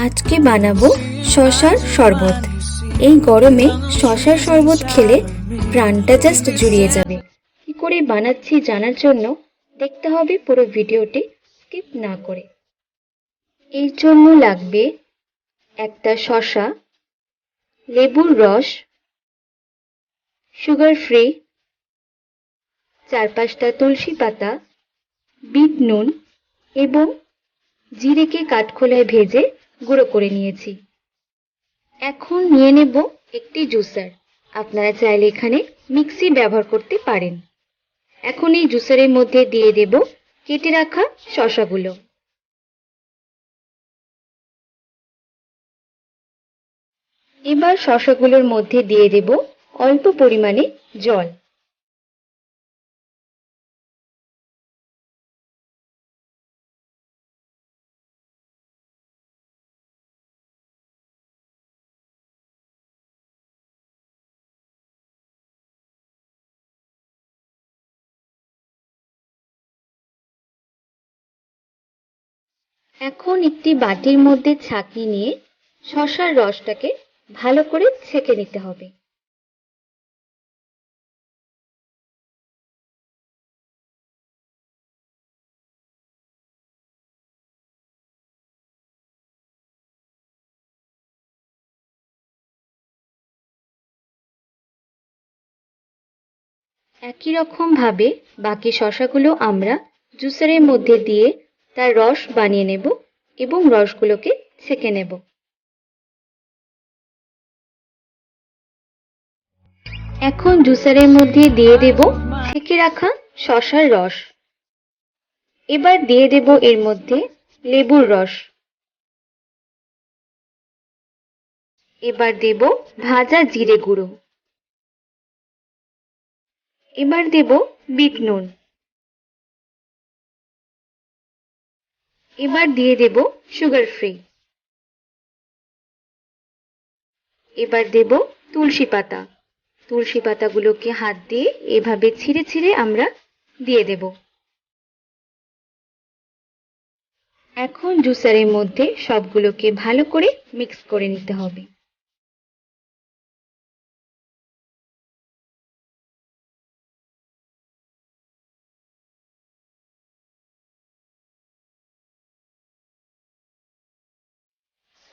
আজকে বানাবো শসার শরবত। এই গরমে শসার শরবত খেলে প্রাণটা জাস্ট জুড়িয়ে যাবে। কি করে বানাচ্ছি জানার জন্য দেখতে হবে পুরো ভিডিওটি স্কিপ না করে। এর জন্য লাগবে একটা শসা, লেবুর রস, সুগার ফ্রি, 4-5টা তুলসী পাতা, বিট নুন এবং জিরেকে কাঠখোলায় ভেজে গুঁড়ো করে নিয়েছি। এখন নিয়ে নেব একটি জুসার। আপনারা চাইলে এখানে মিক্সি ব্যবহার করতে পারেন। এখন এই জুসারের মধ্যে দিয়ে দেব কেটে রাখা শসাগুলো। এবার শসাগুলোর মধ্যে দিয়ে দেব অল্প পরিমাণে জল। এখন একটি বাটির মধ্যে ছাঁকনি নিয়ে শসার রসটাকে ভালো করে ছেঁকে নিতে হবে। একই রকম ভাবে বাকি শসাগুলো আমরা জুসারের মধ্যে দিয়ে তার রস বানিয়ে নেব এবং রসগুলোকে ছেঁকে নেব। এখন জুসারের মধ্যে দিয়ে দেব ছেঁকে রাখা শসার রস। এবার দিয়ে দেব এর মধ্যে লেবুর রস। এবার দেব ভাজা জিরে গুঁড়ো। এবার দেব বিট নুন। এবার দিয়ে দেব সুগার ফ্রি। এবার দেব তুলসী পাতা। তুলসী পাতাগুলোকে হাত দিয়ে এভাবে ছিঁড়ে ছিঁড়ে আমরা দিয়ে দেব। এখন জুসারের মধ্যে সবগুলোকে ভালো করে মিক্স করে নিতে হবে।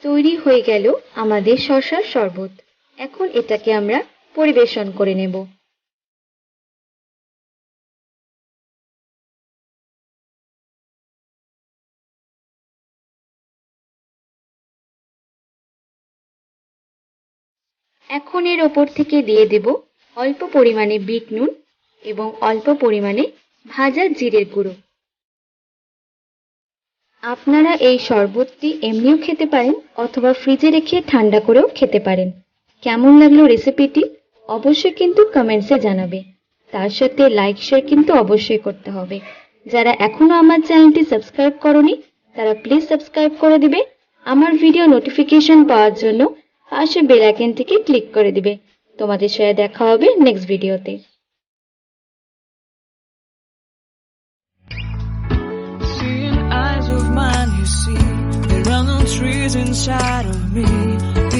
তৈরি হয়ে গেল আমাদের শসার শরবত। এখন এটাকে আমরা পরিবেশন করে নেব। এখন এর ওপর থেকে দিয়ে দেব অল্প পরিমাণে বিট নুন এবং অল্প পরিমাণে ভাজা জিরের গুঁড়ো। আপনারা এই শরবতটি এমনিও খেতে পারেন অথবা ফ্রিজে রেখে ঠান্ডা করেও খেতে পারেন। কেমন লাগলো রেসিপিটি অবশ্যই কিন্তু কমেন্টসে জানাবে। তার সাথে লাইক শেয়ার কিন্তু অবশ্যই করতে হবে। যারা এখনো আমার চ্যানেলটি সাবস্ক্রাইব করনি তারা প্লিজ সাবস্ক্রাইব করে দিবে। আমার ভিডিও নোটিফিকেশন পাওয়ার জন্য পাশে বেল আইকনটিকে ক্লিক করে দিবে। তোমাদের সাথে দেখা হবে নেক্সট ভিডিওতে। Eyes of mine, you see, there are no trees inside of me.